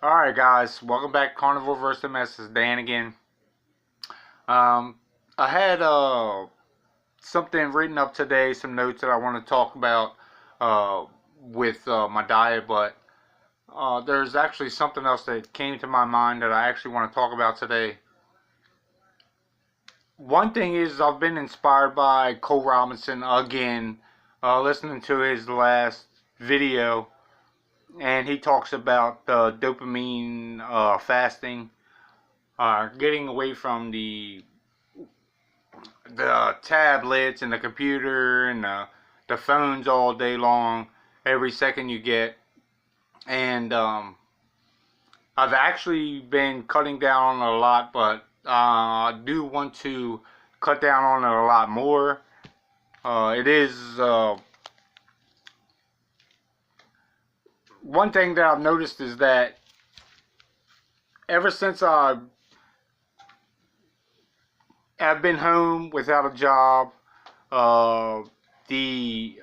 Alright guys, welcome back to Carnivore vs. MS. This is Dan again. Um, I had something written up today, some notes that I want to talk about with my diet, but there's actually something else that came to my mind that I actually want to talk about today. One thing is I've been inspired by Cole Robinson again, listening to his last video, and he talks about dopamine fasting, getting away from the tablets and the computer and the phones all day long, every second you get. And I've actually been cutting down on it a lot, but I do want to cut down on it a lot more. It is one thing that I've noticed is that ever since I've been home without a job, the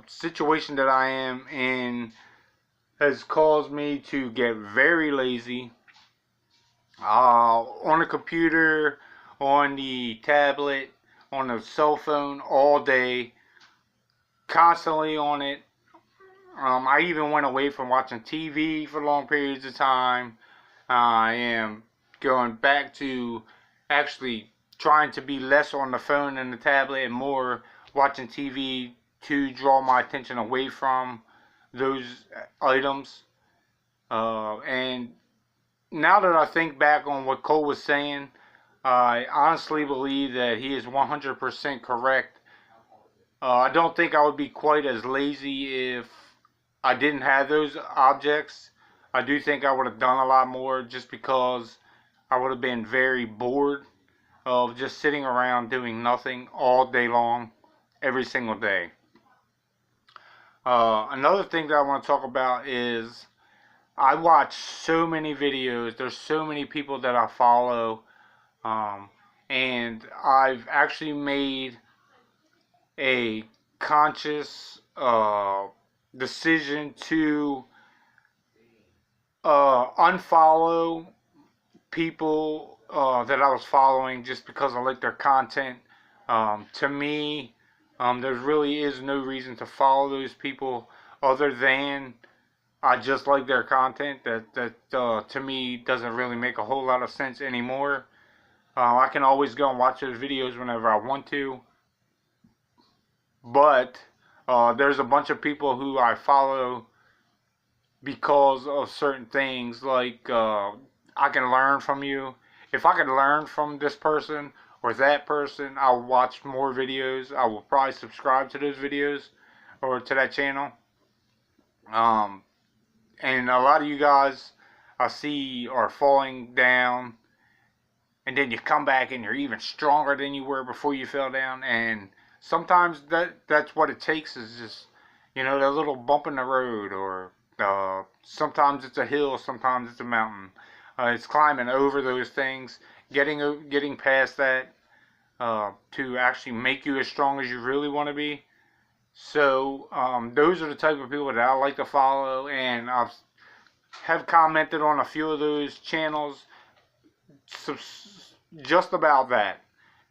situation that I am in has caused me to get very lazy. On the computer, on the tablet, on the cell phone all day, constantly on it. I even went away from watching TV for long periods of time. I am going back to actually trying to be less on the phone and the tablet and more watching TV to draw my attention away from those items. And now that I think back on what Cole was saying, I honestly believe that he is 100% correct. I don't think I would be quite as lazy if I didn't have those objects. I do think I would have done a lot more just because I would have been very bored of just sitting around doing nothing all day long, every single day. Another thing that I want to talk about is I watch so many videos. There's so many people that I follow, and I've actually made a conscious decision to unfollow people that I was following just because I like their content. To me, there really is no reason to follow those people other than I just like their content. That to me doesn't really make a whole lot of sense anymore. I can always go and watch those videos whenever I want to, but there's a bunch of people who I follow because of certain things, like I can learn from you. If I can learn from this person or that person, I'll watch more videos. I will probably subscribe to those videos or to that channel. And a lot of you guys I see are falling down, and then you come back and you're even stronger than you were before you fell down. And sometimes that's what it takes, is just, that little bump in the road, or sometimes it's a hill, sometimes it's a mountain. It's climbing over those things, getting past that, to actually make you as strong as you really want to be. So those are the type of people that I like to follow, and I have commented on a few of those channels just about that.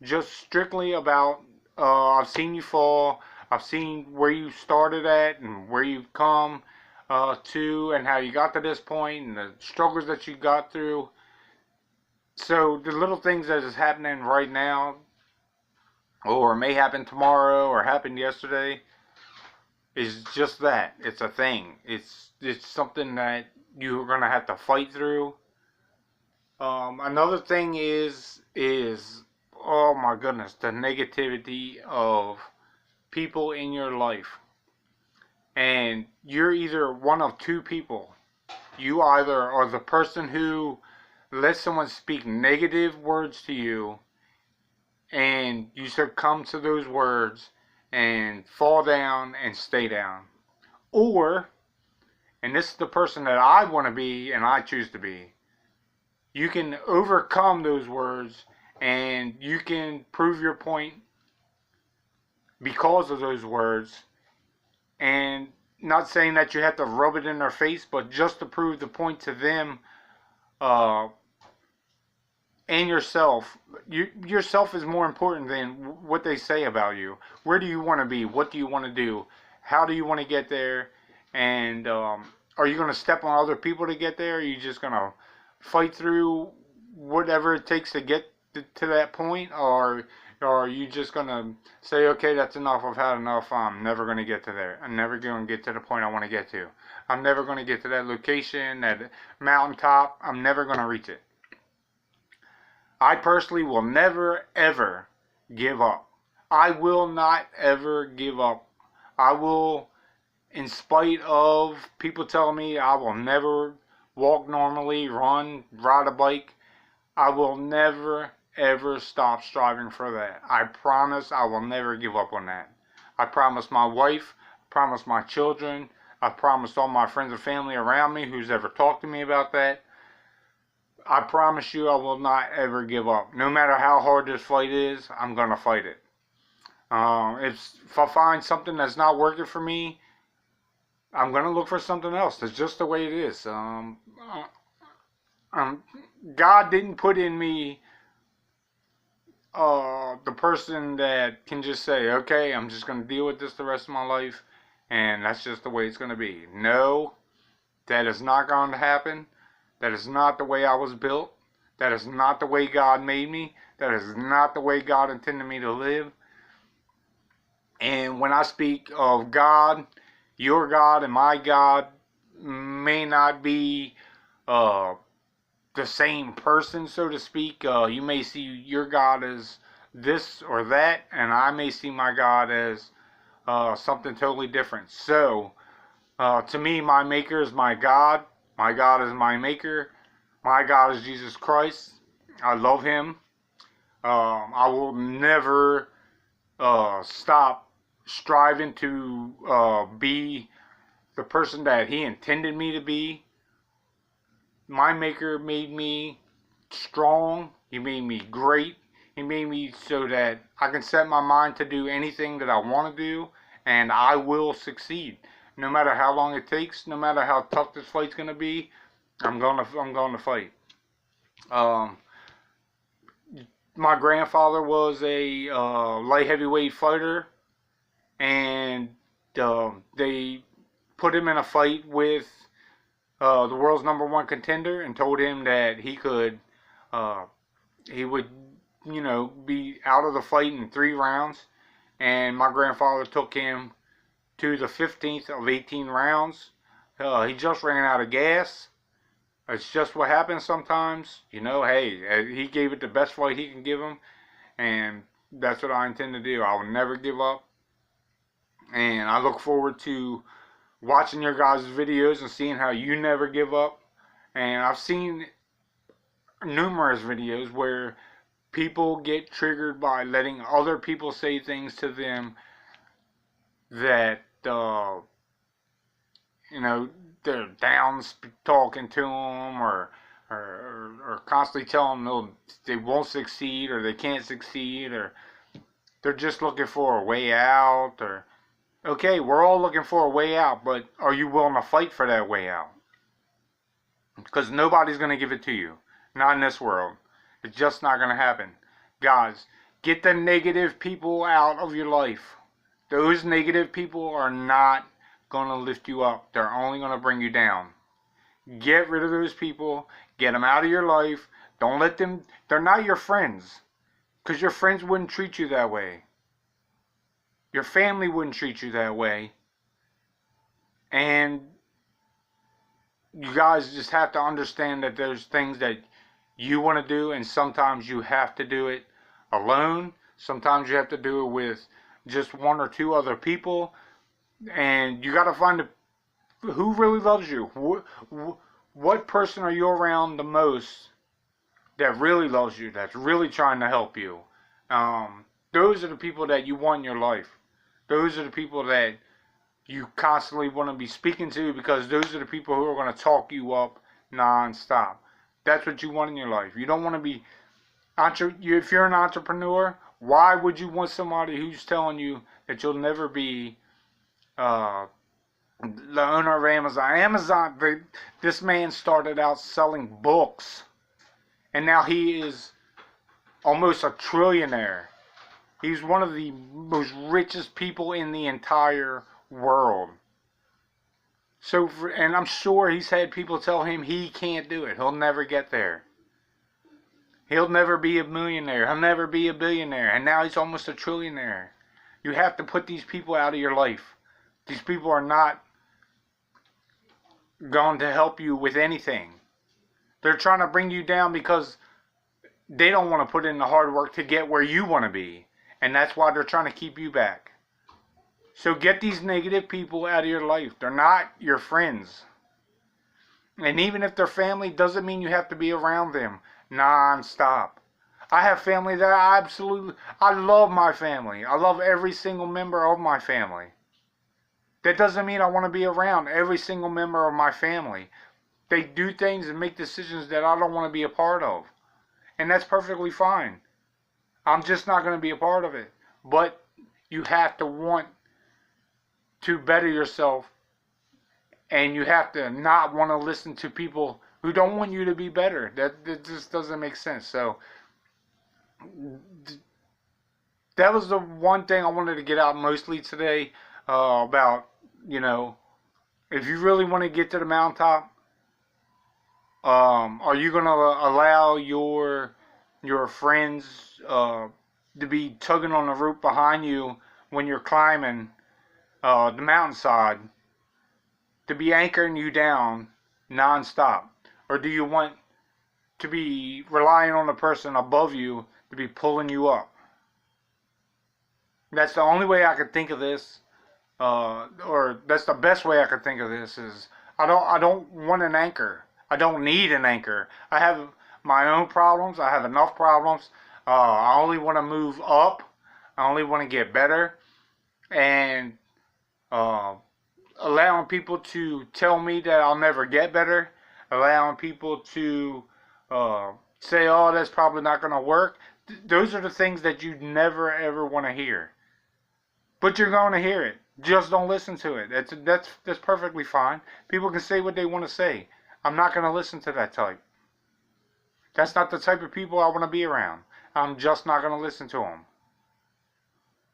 Just strictly about, I've seen you fall, I've seen where you started at and where you've come to, and how you got to this point, and the struggles that you got through. So the little things that is happening right now, or may happen tomorrow, or happened yesterday, is just that. It's a thing. It's something that you're gonna have to fight through. Another thing is oh my goodness, the negativity of people in your life. And you're either one of two people. You either are the person who lets someone speak negative words to you, and you succumb to those words and fall down and stay down. Or, and this is the person that I want to be and I choose to be, you can overcome those words and you can prove your point because of those words. And not saying that you have to rub it in their face, but just to prove the point to them uh, and yourself. Yourself is more important than what they say about you. Where do you want to be? What do you want to do? How do you want to get there? And are you going to step on other people to get there? Are you just going to fight through whatever it takes to get to that point? Or are you just going to say, okay, that's enough, I've had enough, I'm never going to get to there. I'm never going to get to the point I want to get to. I'm never going to get to that location, that mountaintop. I'm never going to reach it. I personally will never, ever give up. I will not ever give up. I will, in spite of people telling me I will never walk normally, run, ride a bike, I will never, ever stop striving for that. I promise I will never give up on that. I promise my wife, I promise my children, I promised all my friends and family around me who's ever talked to me about that. I promise you I will not ever give up. No matter how hard this fight is, I'm going to fight it. If I find something that's not working for me, I'm going to look for something else. That's just the way it is. God didn't put in me the person that can just say, okay, I'm just going to deal with this the rest of my life, and that's just the way it's going to be. No, that is not going to happen. That is not the way I was built. That is not the way God made me. That is not the way God intended me to live. And when I speak of God, your God and my God may not be the same person, so to speak. You may see your God as this or that, and I may see my God as something totally different. So, to me, my Maker is my God. My God is my Maker. My God is Jesus Christ. I love Him. I will never stop striving to be the person that He intended me to be. My Maker made me strong. He made me great. He made me so that I can set my mind to do anything that I want to do, and I will succeed. No matter how long it takes, no matter how tough this fight's gonna be, I'm going to fight. My grandfather was a light heavyweight fighter, and they put him in a fight with the world's #1 contender, and told him that he would, be out of the fight in 3 rounds. And my grandfather took him to the 15th of 18 rounds. He just ran out of gas. It's just what happens sometimes. Hey, he gave it the best fight he can give him. And that's what I intend to do. I will never give up. And I look forward to watching your guys' videos and seeing how you never give up. And I've seen numerous videos where people get triggered by letting other people say things to them that they're down talking to them, or constantly telling them they won't succeed, or they can't succeed, or they're just looking for a way out. Or okay, we're all looking for a way out, but are you willing to fight for that way out? Because nobody's going to give it to you. Not in this world. It's just not going to happen. Guys, get the negative people out of your life. Those negative people are not going to lift you up. They're only going to bring you down. Get rid of those people. Get them out of your life. Don't let them. They're not your friends. Because your friends wouldn't treat you that way. Your family wouldn't treat you that way. And you guys just have to understand that there's things that you want to do, and sometimes you have to do it alone. Sometimes you have to do it with just 1 or 2 other people. And you got to find who really loves you. What person are you around the most that really loves you, that's really trying to help you? Those are the people that you want in your life. Those are the people that you constantly want to be speaking to, because those are the people who are going to talk you up non-stop. That's what you want in your life. You don't want to be... If you're an entrepreneur, why would you want somebody who's telling you that you'll never be the owner of Amazon. This man started out selling books, and now he is almost a trillionaire. He's one of the most richest people in the entire world. So, and I'm sure he's had people tell him he can't do it. He'll never get there. He'll never be a millionaire. He'll never be a billionaire. And now he's almost a trillionaire. You have to put these people out of your life. These people are not going to help you with anything. They're trying to bring you down because they don't want to put in the hard work to get where you want to be. And that's why they're trying to keep you back. So get these negative people out of your life. They're not your friends. And even if they're family, doesn't mean you have to be around them non-stop. I have family that I love my family. I love every single member of my family. That doesn't mean I want to be around every single member of my family. They do things and make decisions that I don't want to be a part of. And that's perfectly fine. I'm just not going to be a part of it. But you have to want to better yourself. And you have to not want to listen to people who don't want you to be better. That just doesn't make sense. So that was the one thing I wanted to get out mostly today about, if you really want to get to the mountaintop, are you going to allow your friends to be tugging on the rope behind you when you're climbing the mountainside, to be anchoring you down non-stop? Or do you want to be relying on the person above you to be pulling you up? That's the only way I could think of this, or that's the best way I could think of this, is I don't want an anchor. I don't need an anchor. I have my own problems. I have enough problems. I only want to move up. I only want to get better. And allowing people to tell me that I'll never get better, allowing people to say, oh, that's probably not going to work. Those are the things that you never ever want to hear. But you're going to hear it. Just don't listen to it. That's perfectly fine. People can say what they want to say. I'm not going to listen to that type. That's not the type of people I want to be around. I'm just not going to listen to them.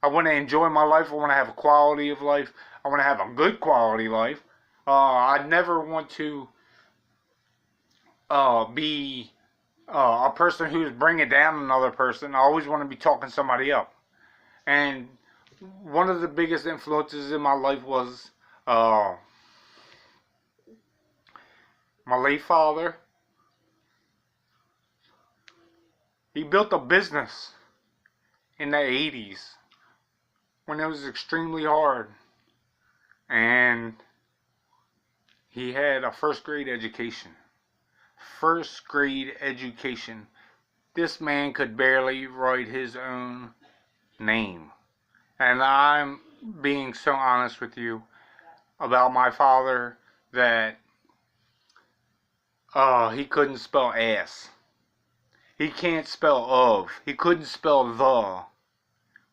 I want to enjoy my life. I want to have a quality of life. I want to have a good quality life. I never want to be a person who's bringing down another person. I always want to be talking somebody up. And one of the biggest influences in my life was my late father. He built a business in the 80s when it was extremely hard. And he had a first grade education. First grade education. This man could barely write his own name. And I'm being so honest with you about my father that he couldn't spell ass. He can't spell of. He couldn't spell the.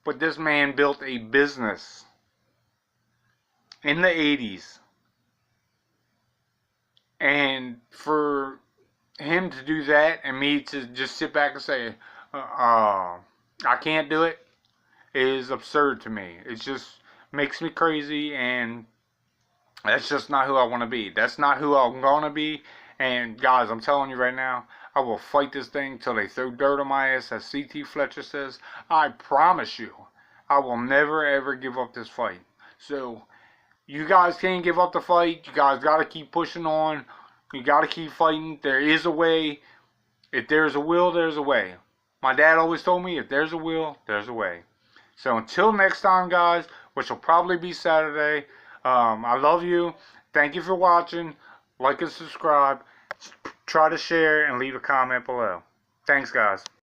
But this man built a business in the 80s. And for him to do that and me to just sit back and say, I can't do it, is absurd to me. It just makes me crazy, and that's just not who I want to be. That's not who I'm going to be. And guys, I'm telling you right now, I will fight this thing till they throw dirt on my ass, as C.T. Fletcher says. I promise you, I will never ever give up this fight. So, you guys can't give up the fight. You guys got to keep pushing on. You got to keep fighting. There is a way. If there's a will, there's a way. My dad always told me, if there's a will, there's a way. So until next time, guys, which will probably be Saturday, I love you. Thank you for watching. Like and subscribe. Try to share and leave a comment below. Thanks, guys.